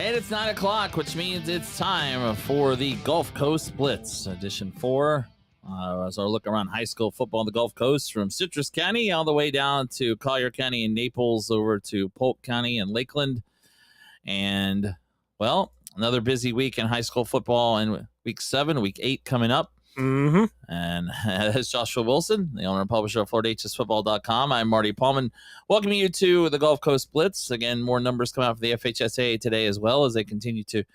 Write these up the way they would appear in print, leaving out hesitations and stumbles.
And it's 9 o'clock, which means it's time for the Gulf Coast Blitz, Edition 4. As our look around high school football on the Gulf Coast, from Citrus County all the way down to Collier County and Naples, over to Polk County and Lakeland. And, well, another busy week in high school football in week 7, week 8 coming up. Mm-hmm. And as Joshua Wilson, the owner and publisher of FloridaHSFootball.com, I'm Marty Pallman, welcoming you to the Gulf Coast Blitz. Again, more numbers come out for the FHSAA today, as well as they continue to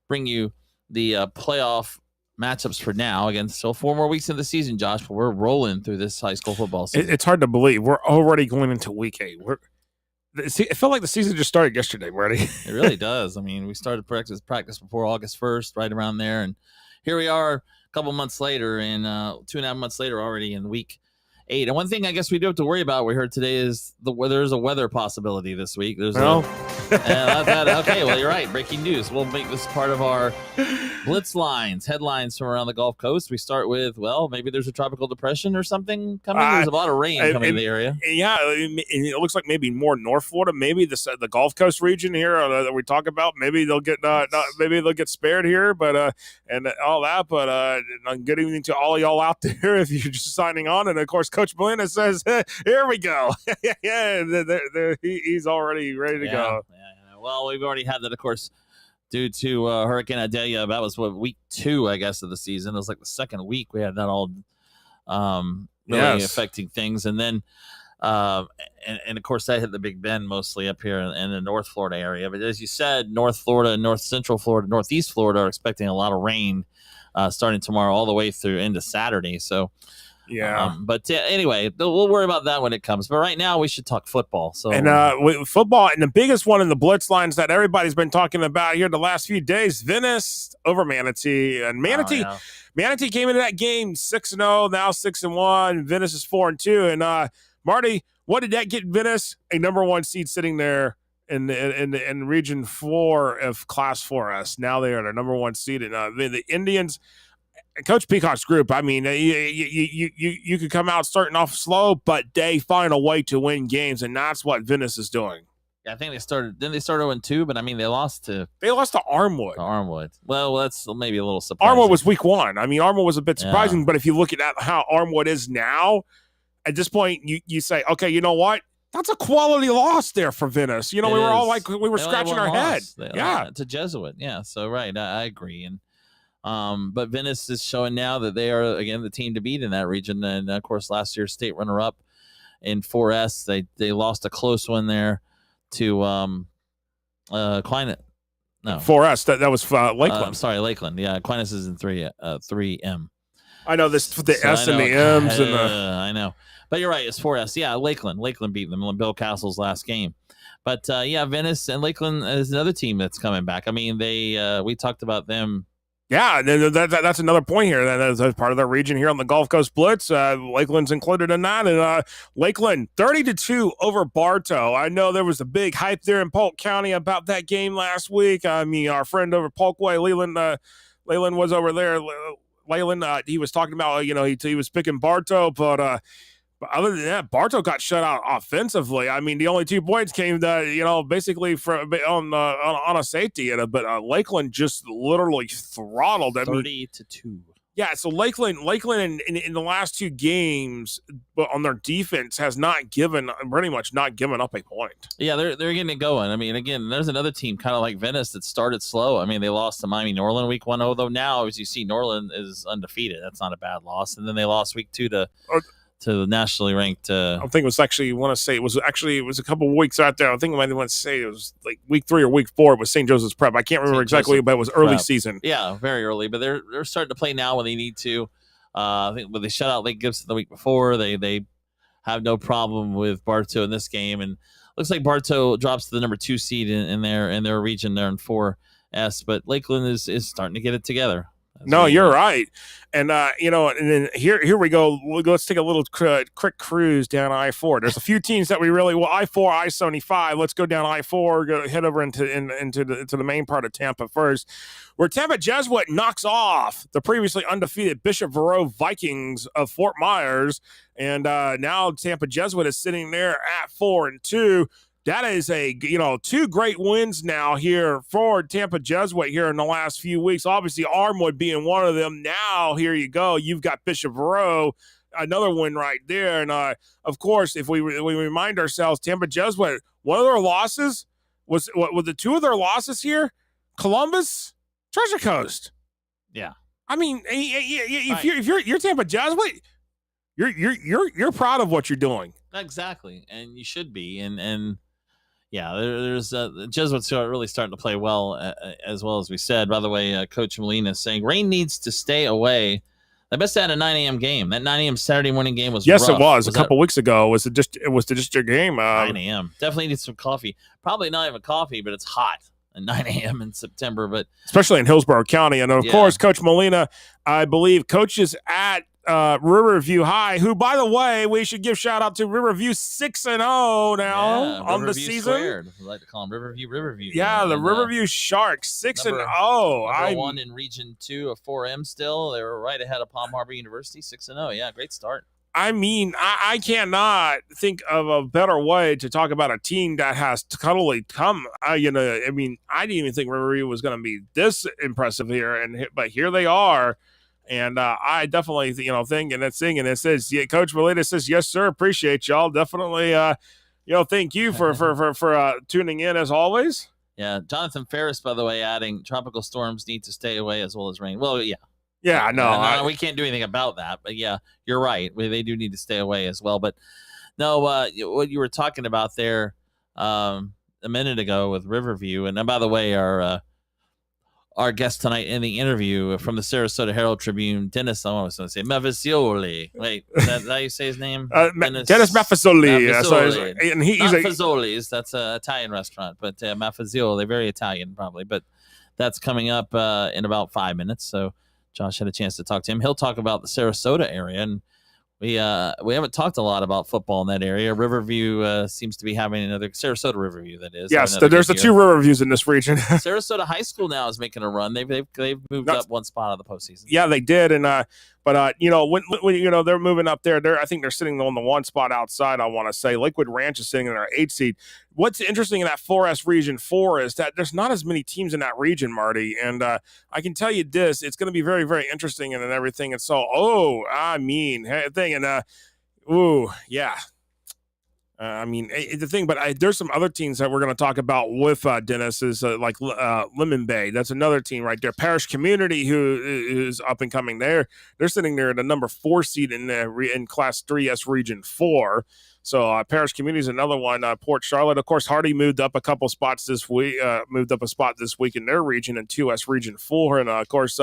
bring you the playoff matchups for now. Again, still 4 more weeks in the season, Josh, but we're rolling through this high school football season. It's hard to believe. We're already going into week 8. It felt like the season just started yesterday, Marty. It really does. I mean, we started practice before August 1st, right around there, and here we are a couple months later, and 2.5 months later already in week 8. And one thing I guess we do have to worry about, we heard today, is there's a weather possibility this week. Okay, well, you're right. Breaking news. We'll make this part of our Blitz Lines, headlines from around the Gulf Coast. We start with, well, maybe there's a tropical depression or something coming. There's a lot of rain coming to the area. Yeah, it looks like maybe more North Florida, maybe the Gulf Coast region here that we talk about. Maybe they'll get maybe they'll get spared here, but and all that. But good evening to all y'all out there if you're just signing on. And of course, Coach Molina says, "Here we go." Yeah, he's already ready to go. Yeah. Well, we've already had that, of course, due to Hurricane Idalia. That was week 2, I guess, of the season. It was like the second week we had that all really affecting things, and then and of course that hit the Big Bend mostly up here in the North Florida area. But as you said, North Florida, North Central Florida, Northeast Florida are expecting a lot of rain starting tomorrow all the way through into Saturday. So. Yeah, but anyway, we'll worry about that when it comes. But right now, we should talk football. So football, and the biggest one in the Blitz Lines that everybody's been talking about here the last few days: Venice over Manatee, and Manatee came into that game 6-0, now 6-1. Venice is 4-2, and Marty, what did that get Venice? A number 1 seed sitting there in Region 4 of Class 4S. Now they are the number 1 seed, and the Indians. Coach Peacock's group, I mean, you could come out starting off slow, but they find a way to win games, and that's what Venice is doing. Yeah, I think they started 0-2, but I mean, they lost to Armwood. Well, that's maybe a little surprising. Armwood was week 1. I mean, Armwood was a bit surprising, but if you look at how Armwood is now, at this point, you say, okay, you know what? That's a quality loss there for Venice. You know, we were all like, we were scratching our head. It's a Jesuit. Yeah, so right, I agree. And but Venice is showing now that they are, again, the team to beat in that region. And of course, last year's state runner-up in 4S, they lost a close one there to Aquinas. No, 4S. That was Lakeland. I'm sorry, Lakeland. Yeah, Aquinas is in 3M. I know this for the S and the M's and the. I know, but you're right. It's 4S. Yeah, Lakeland beat them in Bill Castle's last game. But Venice and Lakeland is another team that's coming back. I mean, we talked about them. Yeah, that's another point here. That's part of the region here on the Gulf Coast Blitz. Lakeland's included in that. And Lakeland, 30-2 over Bartow. I know there was a big hype there in Polk County about that game last week. I mean, our friend over Polkway, Leland was over there. Leland, he was talking about, he was picking Bartow, but other than that, Bartow got shut out offensively. I mean, the only 2 points came basically on a safety, but Lakeland just literally throttled. 30-2. Yeah, so Lakeland in the last 2 games, but on their defense has pretty much not given up a point. Yeah, they're getting it going. I mean, again, there's another team kind of like Venice that started slow. I mean, they lost to Miami Norland week 1, although now, as you see, Norland is undefeated. That's not a bad loss. And then they lost week 2 to the nationally ranked. I think it was actually, it was a couple of weeks out there. I think I might want to say it was like week 3 or week 4. It was St. Joseph's Prep. I can't remember exactly, but it was early season. Yeah, very early. But they're starting to play now when they need to. I think when they shut out Lake Gibson the week before, they have no problem with Bartow in this game, and looks like Bartow drops to the number 2 seed in their region there in 4S. But Lakeland is starting to get it together. No, you're right. And, and then here we go. Let's take a little quick cruise down I-4. There's a few teams that we really, I-4, I-75. Let's go down I-4, head over into the main part of Tampa first, where Tampa Jesuit knocks off the previously undefeated Bishop Verot Vikings of Fort Myers. And now Tampa Jesuit is sitting there at 4-2. that is two great wins now here for Tampa Jesuit here in the last few weeks. Obviously, Armwood being one of them. Now, here you go. You've got Bishop Rowe, another win right there. And, of course, if we remind ourselves, Tampa Jesuit, one of their losses was the two of their losses here? Columbus, Treasure Coast. Yeah. I mean, if you're Tampa Jesuit, you're proud of what you're doing. Exactly, and you should be. And yeah, there's the Jesuits are really starting to play well as we said. By the way, Coach Molina is saying rain needs to stay away. They best had a 9 a.m. game. That 9 a.m. Saturday morning game was yes, rough. It was a couple weeks ago. It was the district game. 9 a.m. Definitely need some coffee. Probably not even coffee, but it's hot at 9 a.m. in September. But especially in Hillsborough County, and of course, Coach Molina, I believe, coaches at Riverview High, who, by the way, we should give shout out to Riverview 6-0 now on the season. Squared. We like to call them Riverview. Yeah, the Riverview Sharks 6-0. Number one in Region 2 of 4M still. They were right ahead of Palm Harbor University, 6-0. Yeah, great start. I mean, I cannot think of a better way to talk about a team that has totally come. I didn't even think Riverview was going to be this impressive here, but here they are. And I definitely, think, and it's singing. It says, Coach Molina says, yes, sir. Appreciate y'all. Definitely, thank you for tuning in as always. Yeah. Jonathan Ferris, by the way, adding tropical storms need to stay away as well as rain. Well, yeah. Yeah, no. We can't do anything about that. But, yeah, you're right. They do need to stay away as well. But, no, what you were talking about there a minute ago with Riverview, and by the way, our guest tonight in the interview from the Sarasota Herald-Tribune, Dennis, I was going to say Maffezzoli. Wait, is that how you say his name? Dennis Maffezzoli. And he's Maffezzoli's, that's an Italian restaurant, but Maffezzoli, very Italian probably, but that's coming up in about 5 minutes. So Josh had a chance to talk to him. He'll talk about the Sarasota area, and we haven't talked a lot about football in that area. Riverview seems to be having another Sarasota Riverview, that is. Yes, there's the two Riverviews in this region. Sarasota High School now is making a run. They've moved up one spot of the postseason. Yeah, they did, and when they're moving up there, I think they're sitting on the one spot outside. I want to say Lakewood Ranch is sitting in their 8th seed. What's interesting in that 4S Region 4 is that there's not as many teams in that region, Marty, and I can tell you this: it's going to be very, very interesting and everything. And so, the thing, but there's some other teams that we're going to talk about with Dennis is like Lemon Bay. That's another team right there. Parish Community, who is up and coming there. They're sitting there at the number 4 seed in Class 3S Region 4. So Parish Community is another one. Port Charlotte, of course, Hardy moved up a couple spots this week. Moved up a spot this week in their region in 2S Region 4, and of course,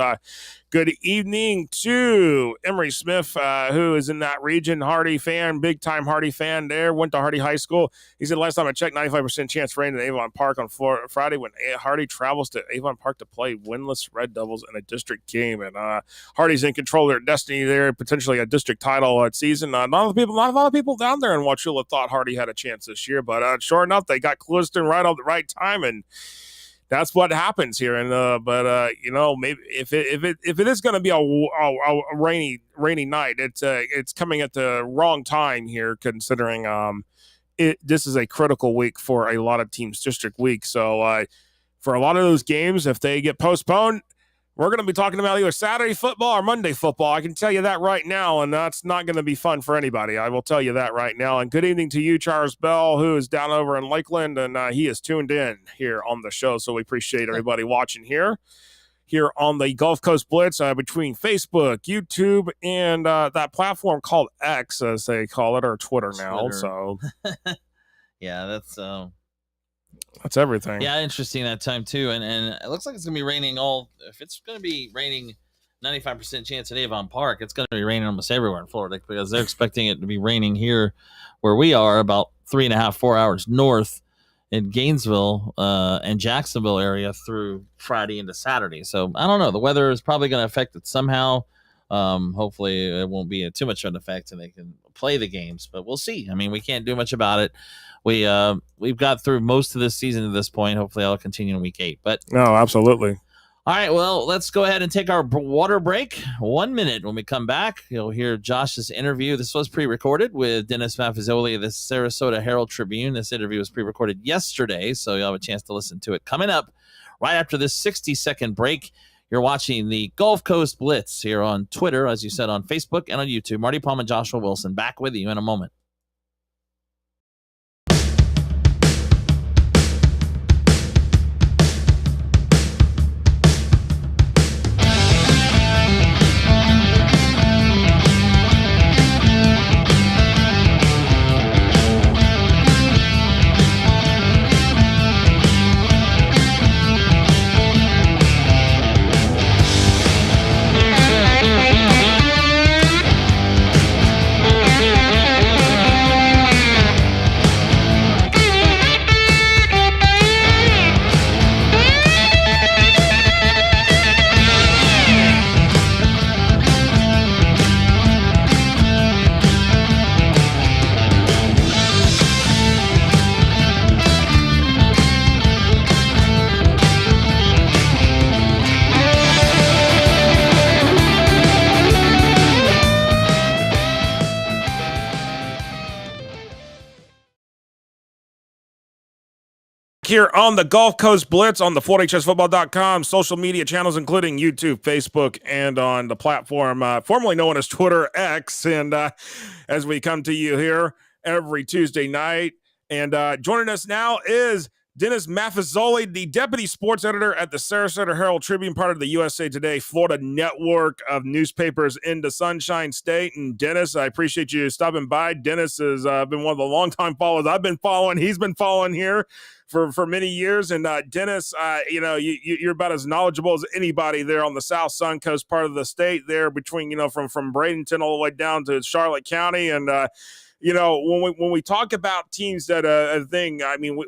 good evening to Emery Smith, who is in that region. Hardy fan, big time Hardy fan. There, went to Hardy High School. He said last time I checked, 95% chance rain in Avon Park on Friday when Hardy travels to Avon Park to play winless Red Devils in a district game, and Hardy's in control of their destiny there, potentially a district title season. Not a lot of people down there in Wauchula thought Hardy had a chance this year, but sure enough, they got closed in right on the right time, and that's what happens here. And maybe if it is going to be a rainy night, it's coming at the wrong time here, considering this is a critical week for a lot of teams, district week. So for a lot of those games, if they get postponed, we're going to be talking about either Saturday football or Monday football. I can tell you that right now, and that's not going to be fun for anybody. I will tell you that right now. And good evening to you, Charles Bell, who is down over in Lakeland, and he is tuned in here on the show. So we appreciate everybody watching here on the Gulf Coast Blitz between Facebook, YouTube, and that platform called X, as they call it, or Twitter now. So yeah, that's everything. Yeah, interesting that time too. And it looks like it's going to be raining if it's going to be raining 95% chance at Avon Park, it's going to be raining almost everywhere in Florida, because they're expecting it to be raining here where we are about 3.5-4 hours north in Gainesville and Jacksonville area through Friday into Saturday. So I don't know. The weather is probably going to affect it somehow. Hopefully it won't be too much of an effect and they can play the games, but we'll see. I mean, we can't do much about it. We've got through most of this season at this point. Hopefully I'll continue in week 8, but no, absolutely. All right, well, let's go ahead and take our water break. 1 minute. When we come back, you'll hear Josh's interview. This was pre-recorded with Dennis Maffezzoli of the Sarasota Herald-Tribune. This interview was pre-recorded yesterday, so you'll have a chance to listen to it coming up right after this 60-second break. You're watching the Gulf Coast Blitz here on Twitter, as you said, on Facebook and on YouTube. Marty Pallman, Joshua Wilson, back with you in a moment. Here on the Gulf Coast Blitz on the 4hsfootball.com social media channels, including YouTube, Facebook, and on the platform formerly known as Twitter X. And as we come to you here every Tuesday night, and joining us now is Dennis Maffezzoli, the deputy sports editor at the Sarasota Herald-Tribune, part of the USA Today Florida network of newspapers in the Sunshine State. And Dennis, I appreciate you stopping by. Dennis has been one of the longtime followers I've been following. He's been following here for many years. And Dennis, you're about as knowledgeable as anybody there on the South Suncoast part of the state there between, from Bradenton all the way down to Charlotte County. And, when we talk about teams that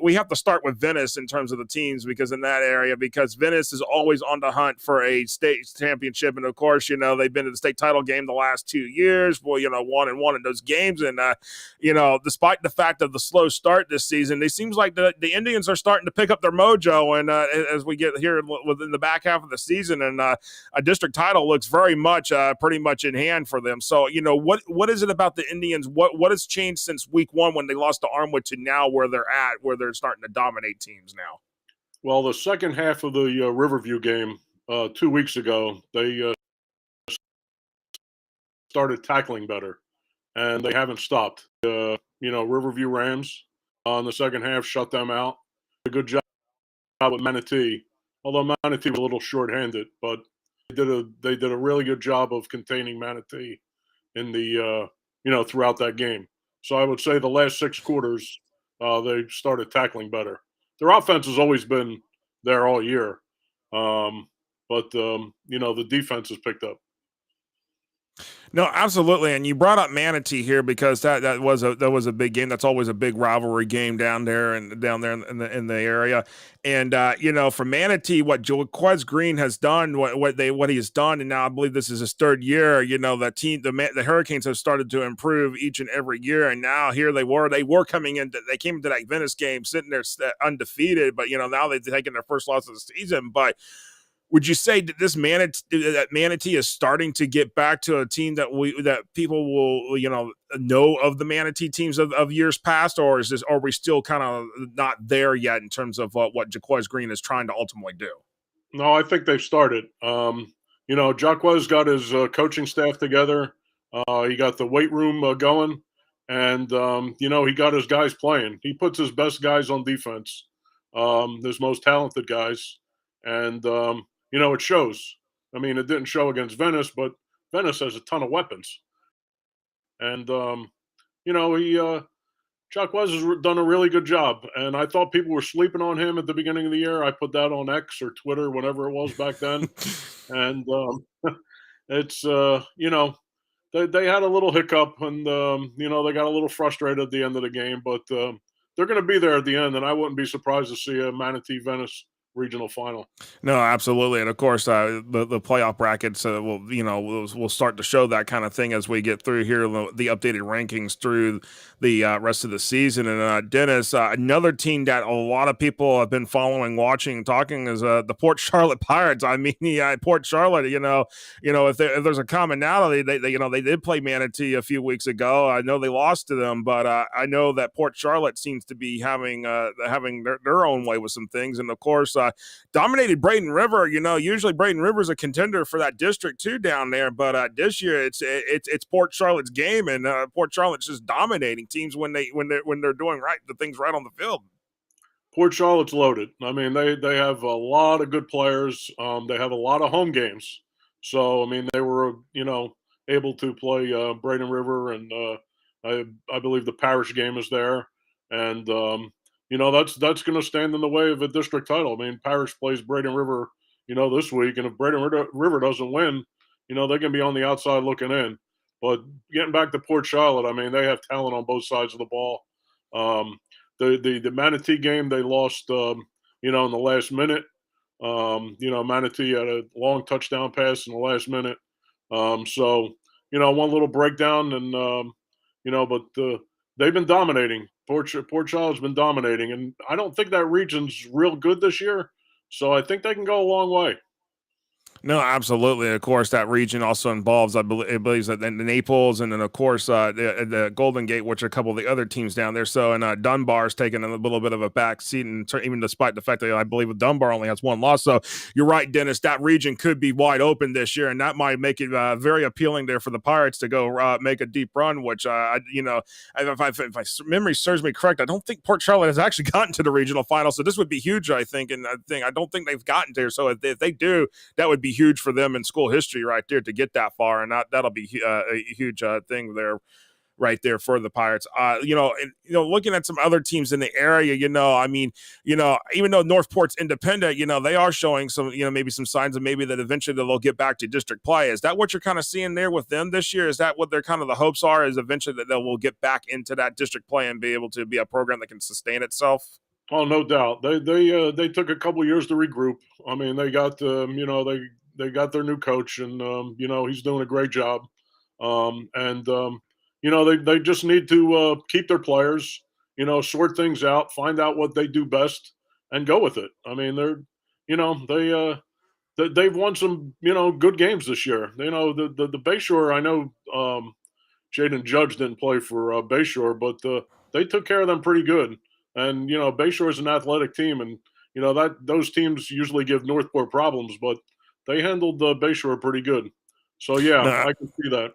we have to start with Venice in terms of the teams, because in that area, because Venice is always on the hunt for a state championship. And of course, they've been to the state title game the last 2 years, 1-1 in those games. And, despite the fact of the slow start this season, it seems like the Indians are starting to pick up their mojo. And as we get here within the back half of the season, and a district title looks very much pretty much in hand for them. So, what is it about the Indians? What has changed since week one when they lost to Armwood to now where they're starting to dominate teams now? Well, the second half of the Riverview game 2 weeks ago, they started tackling better, and they haven't stopped. Riverview Rams in the second half shut them out. A good job with Manatee, although Manatee was a little shorthanded, but they did a really good job of containing Manatee in the throughout that game. So I would say the last 6 quarters, they started tackling better. Their offense has always been there all year, but the defense has picked up. No, absolutely. And you brought up Manatee here because that was a big game. That's always a big rivalry game down there in the area. And for Manatee, what Jaquez Green has done, what he has done, and now I believe this is his 3rd year. The Hurricanes have started to improve each and every year, and now here they were coming in. They came into that Venice game sitting there undefeated, but now they've taken their first loss of the season, but. Would you say that Manatee is starting to get back to a team that people will know of the Manatee teams of years past, or are we still kind of not there yet in terms of what Jaquez Green is trying to ultimately do? No, I think they've started. Jaquez got his coaching staff together. He got the weight room going, and he got his guys playing. He puts his best guys on defense, his most talented guys, and it shows. I mean, it didn't show against Venice, but Venice has a ton of weapons. And, Jaquez has done a really good job. And I thought people were sleeping on him at the beginning of the year. I put that on X or Twitter, whatever it was back then. And it's, they had a little hiccup and, they got a little frustrated at the end of the game. But they're going to be there at the end. And I wouldn't be surprised to see a Manatee-Venice regional final. No, absolutely, and of course, the playoff brackets will start to show that kind of thing as we get through here the updated rankings through the rest of the season. And Dennis, another team that a lot of people have been following, watching, talking is the Port Charlotte Pirates. I mean, Port Charlotte. If there's a commonality, they did play Manatee a few weeks ago. I know they lost to them, but I know that Port Charlotte seems to be having their own way with some things, and of course, dominated Braden River. Usually Braden River's a contender for that District 2 down there, but this year it's Port Charlotte's game, and Port Charlotte's just dominating teams when they're doing the things right on the field. Port Charlotte's loaded. I mean, they have a lot of good players. They have a lot of home games. So, I mean, they were, able to play Braden River, and I believe the Parish game is there. And, that's going to stand in the way of a district title. I mean, Parish plays Braden River, this week. And if Braden River doesn't win, they can be on the outside looking in. But getting back to Port Charlotte, I mean, they have talent on both sides of the ball. The Manatee game, they lost, in the last minute. Manatee had a long touchdown pass in the last minute. So, one little breakdown, and, but they've been dominating. Port Charlotte's been dominating, and I don't think that region's real good this year. So I think they can go a long way. No, absolutely. Of course, that region also involves, I believe that the Naples, and then of course the Golden Gate, which are a couple of the other teams down there. So, and Dunbar's taken a little bit of a back seat, and even despite the fact that I believe Dunbar only has one loss. So you're right, Dennis. That region could be wide open this year, and that might make it very appealing there for the Pirates to go make a deep run. Which if my memory serves me correct, I don't think Port Charlotte has actually gotten to the regional final. So this would be huge, I think. And I don't think they've gotten there. So if they do, that would be huge for them in school history right there to get that far, and that'll be a huge thing there right there for the Pirates. Looking at some other teams in the area, even though Northport's independent, they are showing some, maybe some signs of maybe that eventually they'll get back to district play. Is that what you're kind of seeing there with them this year? Is that what their kind of the hopes are, is eventually that they will get back into that district play and be able to be a program that can sustain itself? Oh, no doubt. They took a couple years to regroup. I mean, they got they got their new coach, and he's doing a great job. They just need to keep their players, sort things out, find out what they do best, and go with it. I mean, they've won some good games this year. The Bayshore. I know Jaden Judge didn't play for Bayshore, but they took care of them pretty good. And Bayshore is an athletic team, and that those teams usually give Northport problems, but they handled Bayshore pretty good. So, yeah, I can see that.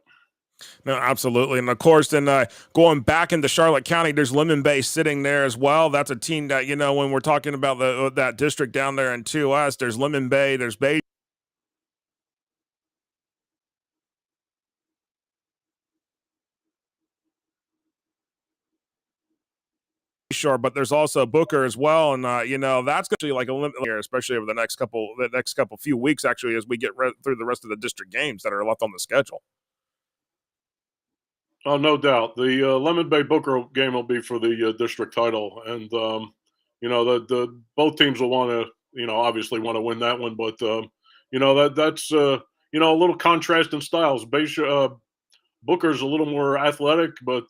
No, absolutely. And, of course, then going back into Charlotte County, there's Lemon Bay sitting there as well. That's a team that, when we're talking about that district down there in 2S, there's Lemon Bay, there's Bay. Sure, but there's also Booker as well, and that's going to be like a limit here, especially over the next couple few weeks, actually, as we get through the rest of the district games that are left on the schedule. Oh, no doubt. The Lemon Bay Booker game will be for the district title, and the both teams will want to obviously want to win that one, but that's a little contrast in styles. Booker's a little more athletic, but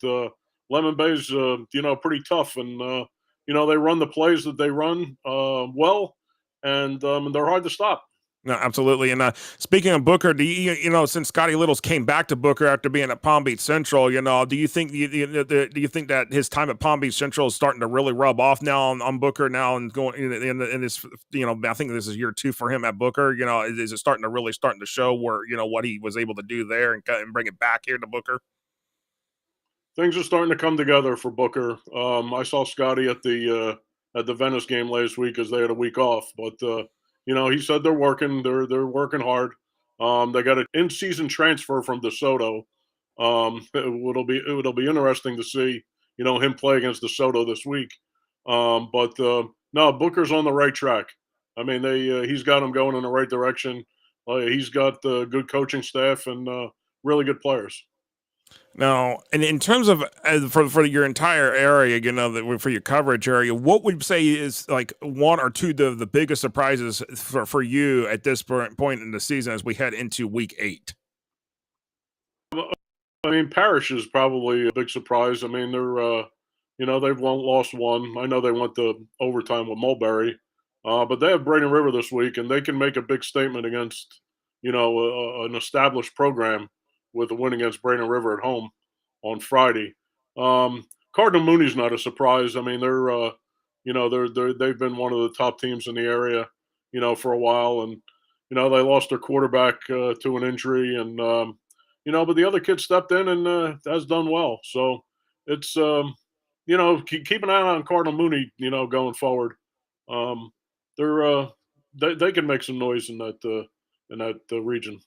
Lemon Bay's, pretty tough, and they run the plays that they run well, and they're hard to stop. No, absolutely. And speaking of Booker, do you since Scotty Littles came back to Booker after being at Palm Beach Central, do you think do you think that his time at Palm Beach Central is starting to really rub off now on Booker now, and going in this, I think this is year 2 for him at Booker. Is it starting to show where what he was able to do there and bring it back here to Booker? Things are starting to come together for Booker. I saw Scotty at the Venice game last week as they had a week off, but he said they're working. They're working hard. They got an in-season transfer from DeSoto. It'll be interesting to see him play against DeSoto this week. But no, Booker's on the right track. I mean, he's got them going in the right direction. He's got good coaching staff and really good players. Now, and in terms of for your entire area, for your coverage area, what would you say is like one or two of the biggest surprises for you at this point in the season as we head into week 8? I mean, Parrish is probably a big surprise. I mean, they've lost one. I know they went to overtime with Mulberry, but they have Braden River this week, and they can make a big statement against, an established program with a win against Braden River at home on Friday. Cardinal Mooney's not a surprise. I mean, they've been one of the top teams in the area, for a while, and they lost their quarterback to an injury, and but the other kid stepped in and has done well. So it's keep an eye on Cardinal Mooney, going forward. They can make some noise in that region.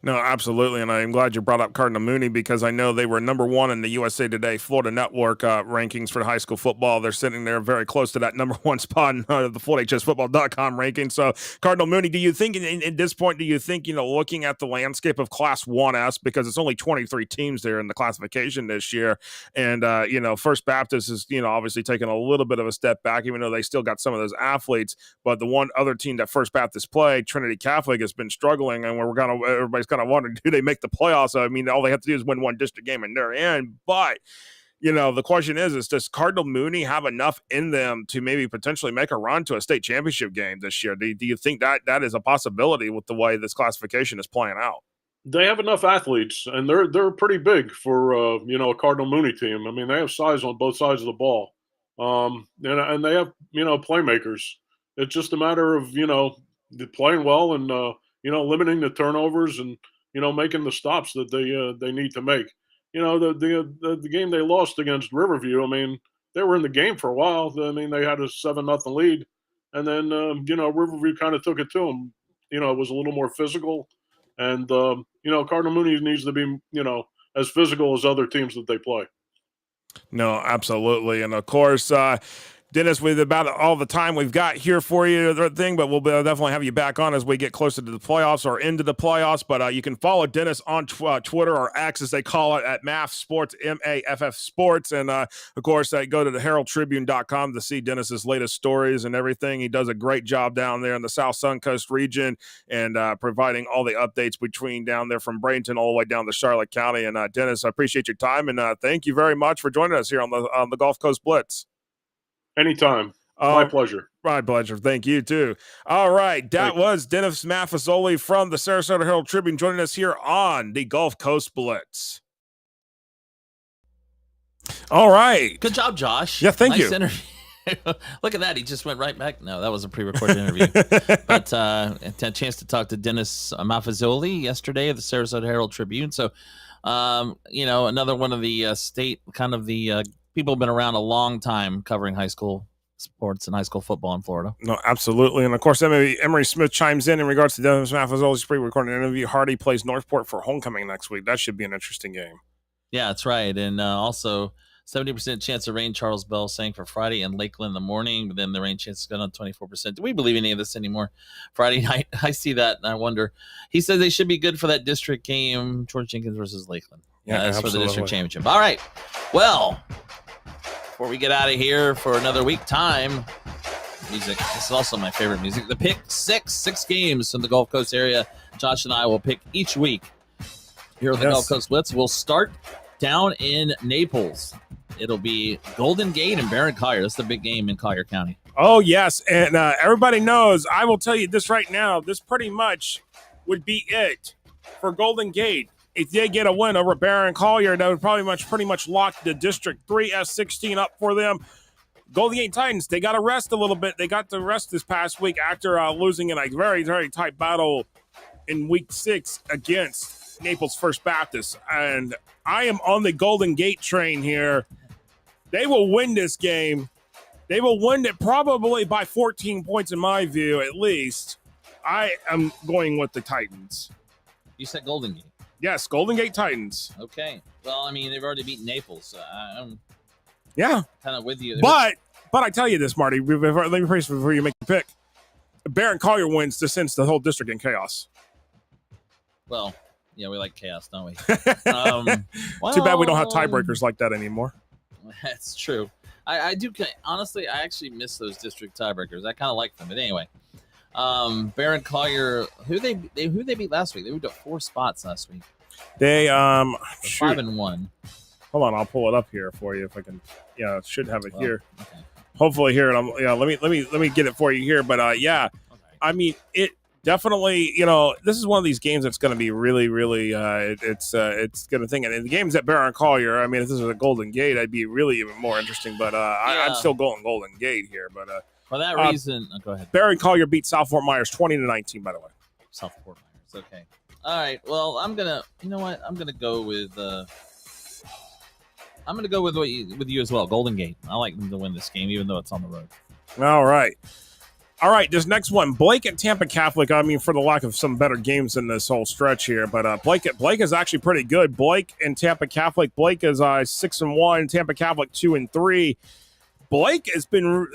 No, absolutely. And I'm glad you brought up Cardinal Mooney because I know they were number 1 in the USA Today Florida Network rankings for high school football. They're sitting there very close to that number 1 spot in the FloorHSFootball.com ranking. So, Cardinal Mooney, do you think at this point, looking at the landscape of Class 1S, because it's only 23 teams there in the classification this year, and, First Baptist is, obviously taking a little bit of a step back, even though they still got some of those athletes. But the one other team that First Baptist played, Trinity Catholic, has been struggling, and everybody's kind of wondering, do they make the playoffs? I mean, all they have to do is win one district game and they're in. But, the question is does Cardinal Mooney have enough in them to maybe potentially make a run to a state championship game this year? Do you think that is a possibility with the way this classification is playing out? They have enough athletes, and they're pretty big for a Cardinal Mooney team. I mean, they have size on both sides of the ball, and they have playmakers. It's just a matter of playing well and limiting the turnovers and making the stops that they need to make. The game they lost against Riverview, I mean, they were in the game for a while. I mean, they had a 7-0 lead, and then Riverview kind of took it to them. It was a little more physical, and Cardinal Mooney needs to be as physical as other teams that they play. No, absolutely, and of course. Dennis, with about all the time we've got here for you, but we'll definitely have you back on as we get closer to the playoffs or into the playoffs. But you can follow Dennis on Twitter, or X as they call it, at Maff Sports, MAFF Sports. And, of course, go to the Herald-Tribune.com to see Dennis's latest stories and everything. He does a great job down there in the South Suncoast region and providing all the updates between down there from Bradenton all the way down to Charlotte County. And, Dennis, I appreciate your time, and thank you very much for joining us here on the Gulf Coast Blitz. Anytime. My pleasure. My pleasure. Thank you, too. All right. That was Dennis Maffezzoli from the Sarasota Herald-Tribune joining us here on the Gulf Coast Blitz. All right. Good job, Josh. Yeah, thank you. Interview. Look at that. He just went right back. No, that was a pre-recorded interview. But had a chance to talk to Dennis Maffezzoli yesterday at the Sarasota Herald-Tribune. So, another one of the state kind of the people have been around a long time covering high school sports and high school football in Florida. No, absolutely. And, of course, Emery Smith chimes in regards to Dennis Maffezzoli's pre-recorded interview. Hardy plays Northport for homecoming next week. That should be an interesting game. Yeah, that's right. And also 70% chance of rain, Charles Bell saying, for Friday in Lakeland in the morning, but then the rain chance is going on 24%. Do we believe any of this anymore? Friday night, I see that, and I wonder. He says they should be good for that district game, George Jenkins versus Lakeland. Yeah, that's for the district championship. All right. Well, before we get out of here for another week time, music. This is also my favorite music. The pick six games from the Gulf Coast area. Josh and I will pick each week here on the Gulf Coast Blitz. We'll start down in Naples. It'll be Golden Gate and Barron Collier. That's the big game in Collier County. Oh, yes. And everybody knows, I will tell you this right now, this pretty much would be it for Golden Gate. If they get a win over Barron Collier, that would pretty much lock the District 3 S16 up for them. Golden Gate Titans, they got to rest a little bit. They got to rest this past week after losing in a very, very tight battle in Week 6 against Naples First Baptist. And I am on the Golden Gate train here. They will win this game. They will win it probably by 14 points in my view, at least. I am going with the Titans. You said Golden Gate. Yes, Golden Gate Titans. Okay. Well, I mean, they've already beaten Naples. I'm kind of with you. But I tell you this, Marty, let me praise before you make the pick. Barron Collier wins, this sends the whole district in chaos. Well, Yeah, we like chaos, don't we? Too bad we don't have tiebreakers like that anymore. That's true. I do honestly. I actually miss those district tiebreakers. I kind of like them. But anyway, Barron Collier, who they beat last week? They moved up 4 spots last week. They 5-1. Hold on, I'll pull it up here for you if I can. Yeah, I should have it here. Okay. Hopefully here, and let me get it for you here. But yeah, Okay. I mean it. Definitely, this is one of these games that's going to be really, really, it's going to think. And the games at Barron Collier, I mean, if this was a Golden Gate, I'd be really even more interesting. But I'm still going Golden Gate here. But for that reason, go ahead. Barron Collier beat South Fort Myers 20-19. By the way, South Fort Myers. Okay. All right. Well, I'm gonna. You know what? I'm gonna go with. I'm gonna go with with you as well. Golden Gate. I like them to win this game, even though it's on the road. All right, this next one, Blake at Tampa Catholic. I mean, for the lack of some better games in this whole stretch here, but Blake is actually pretty good. Blake and Tampa Catholic. Blake is 6-1. Tampa Catholic 2-3. Blake has been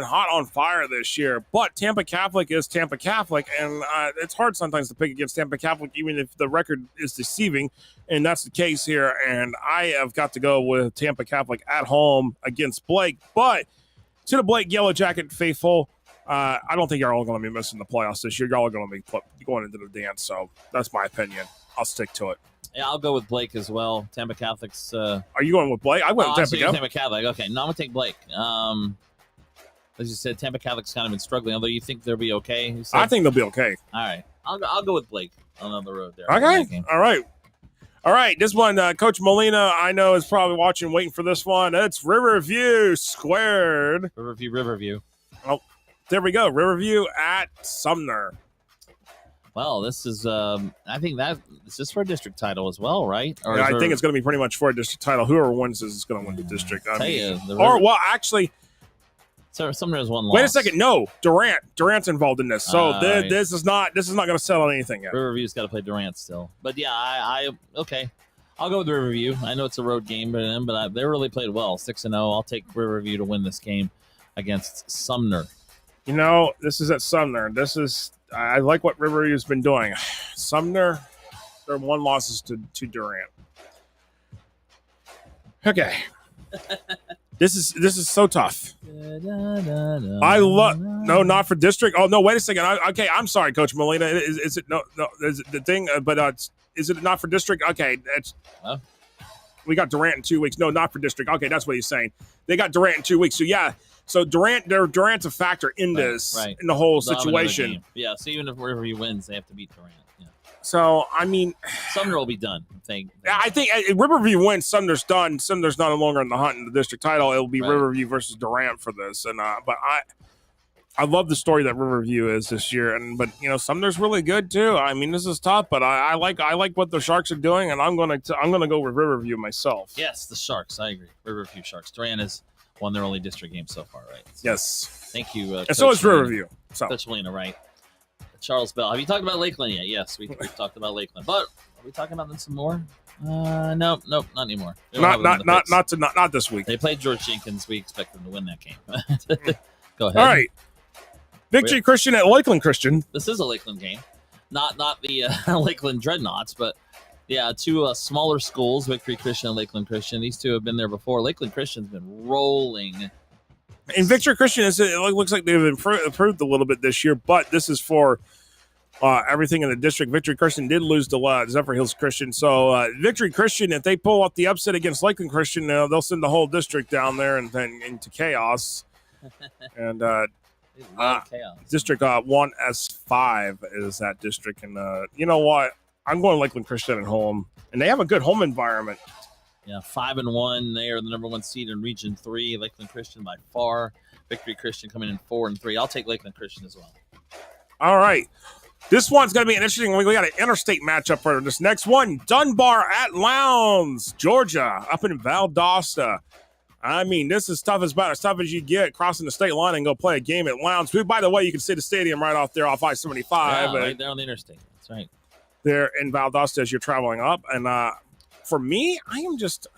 hot on fire this year, but Tampa Catholic is Tampa Catholic, and it's hard sometimes to pick against Tampa Catholic, even if the record is deceiving, and that's the case here. And I have got to go with Tampa Catholic at home against Blake, but to the Blake Yellow Jacket faithful. I don't think y'all are going to be missing the playoffs this year. Y'all are going to be going into the dance, so that's my opinion. I'll stick to it. Yeah, I'll go with Blake as well. Tampa Catholics. Are you going with Blake? I went with Tampa Catholic. Okay, no, I'm going to take Blake. As you said, Tampa Catholic's kind of been struggling, although you think they'll be okay. I think they'll be okay. All right. I'll go with Blake on the road there. Okay. All right. This one, Coach Molina, I know, is probably watching, waiting for this one. It's Riverview squared. Riverview. Oh. There we go. Riverview at Sumner. Well, this is, I think this is for a district title as well, right? Or I think it's going to be pretty much for a district title. Whoever wins this is going to win the district. Actually. So Sumner has one loss. Wait a second. No, Durant's involved in this. So this is not going to settle anything yet. Riverview's got to play Durant still. But yeah, okay. I'll go with Riverview. I know it's a road game for them, but they really played well. 6-0. I'll take Riverview to win this game against Sumner. This is at Sumner. I like what Riverview's been doing. Sumner, their 1 losses to Durant. Okay. This is so tough. No, not for district. Oh no, wait a second. Okay, I'm sorry, Coach Molina. Is it no? Is it the thing? Is it not for district? Okay, we got Durant in 2 weeks. No, not for district. Okay, that's what he's saying. They got Durant in 2 weeks. So yeah. So Durant's a factor in this, in the whole situation. Yeah, so even if Riverview wins, they have to beat Durant. Yeah. So, I mean... Sumner will be done. I think if Riverview wins, Sumner's done. Sumner's no longer in the hunt in the district title. It'll be Riverview versus Durant for this. And but I love the story that Riverview is this year. But Sumner's really good too. I mean, this is tough, but I like what the Sharks are doing, and I'm gonna go with Riverview myself. Yes, the Sharks. I agree. Riverview Sharks. Durant has won their only district game so far, right? So, yes. Thank you. And so is Riverview. Coach Molina, right? Charles Bell. Have you talked about Lakeland yet? Yes, we've talked about Lakeland. But are we talking about them some more? Nope, not anymore. Not this week. They played George Jenkins. We expect them to win that game. Go ahead. All right. Victory Christian at Lakeland Christian. This is a Lakeland game. Not the Lakeland Dreadnoughts, but yeah, 2 smaller schools, Victory Christian and Lakeland Christian. These 2 have been there before. Lakeland Christian's been rolling. And Victory Christian, it looks like they've improved a little bit this year, but this is for everything in the district. Victory Christian did lose to Zephyr Hills Christian. So Victory Christian, if they pull up the upset against Lakeland Christian, they'll send the whole district down there and then into chaos. And chaos. District 1S5 is that district. And you know what? I'm going Lakeland Christian at home, and they have a good home environment. Yeah, 5-1. They are the number 1 seed in Region 3. Lakeland Christian by far. Victory Christian coming in 4-3. I'll take Lakeland Christian as well. All right. This one's going to be an interesting one. We got an interstate matchup for this next one. Dunbar at Lowndes, Georgia, up in Valdosta. I mean, this is about as tough as you get crossing the state line and go play a game at Lowndes. By the way, you can see the stadium right off there off I-75. Yeah, right there on the interstate. That's right. There in Valdosta as you're traveling up. And for me, I am just,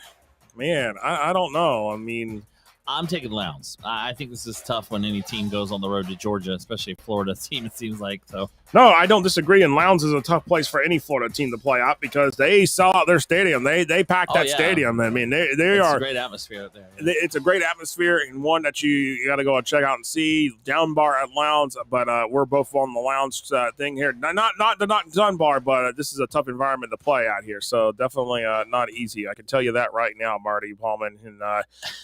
man, I don't know. I mean, I'm taking Lowndes. I think this is tough when any team goes on the road to Georgia, especially a Florida team, it seems like. So No, I don't disagree. And Lowndes is a tough place for any Florida team to play at because they sell out their stadium. They pack that stadium. I mean, they are a great atmosphere out there. Yeah. It's a great atmosphere and one that you got to go and check out and see. Dunbar at Lowndes, but we're both on the Lowndes thing here. Not Dunbar, but this is a tough environment to play out here. So definitely not easy. I can tell you that right now, Marty Pallman. And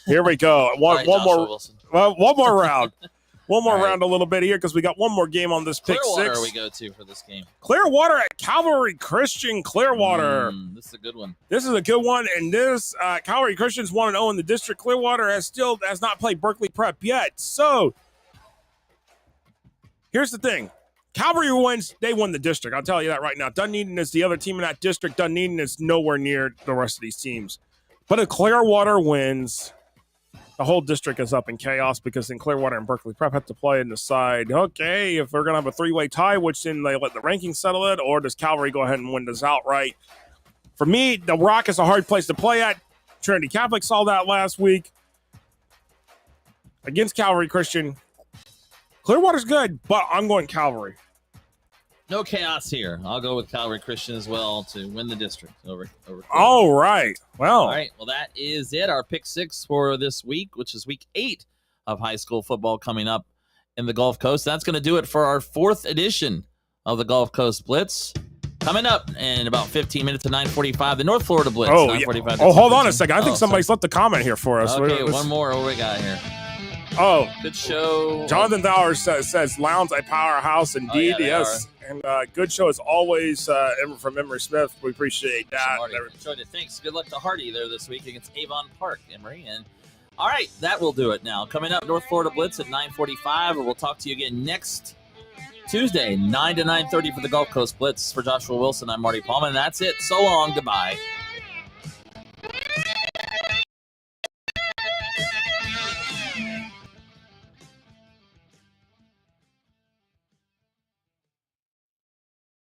here we go. One more round. One more round a little bit here because we got one more game on this pick Clearwater 6. we go to for this game. Clearwater at Calvary Christian Clearwater. This is a good one. This is a good one. And this Calvary Christian's 1-0 in the district. Clearwater has not played Berkeley Prep yet. So here's the thing. Calvary wins, they win the district. I'll tell you that right now. Dunedin is the other team in that district. Dunedin is nowhere near the rest of these teams. But if Clearwater wins, the whole district is up in chaos because then Clearwater and Berkeley Prep have to play and decide, okay, if we're going to have a 3-way tie, which then they let the rankings settle it, or does Calvary go ahead and win this outright? For me, the Rock is a hard place to play at. Trinity Catholic saw that last week against Calvary Christian. Clearwater's good, but I'm going Calvary. No chaos here. I'll go with Calvary Christian as well to win the district over. All right. Well. All right. Well, that is it. Our pick 6 for this week, which is week 8 of high school football coming up in the Gulf Coast. That's going to do it for our 4th edition of the Gulf Coast Blitz. Coming up in about 15 minutes to 9:45, the North Florida Blitz. Oh, yeah. Hold on a second. I think somebody's left a comment here for us. Okay, one more. What we got here? Oh, good show. Jonathan Dowers says Lowndes a powerhouse indeed. Yes. And good show as always from Emory Smith. We appreciate that. Enjoyed it. Thanks. Good luck to Hardy there this week against Avon Park, Emory. And all right, that will do it now. Coming up, North Florida Blitz at 9:45. And we'll talk to you again next Tuesday, 9 to 9:30 for the Gulf Coast Blitz. For Joshua Wilson, I'm Marty Pallman. And that's it. So long. Goodbye.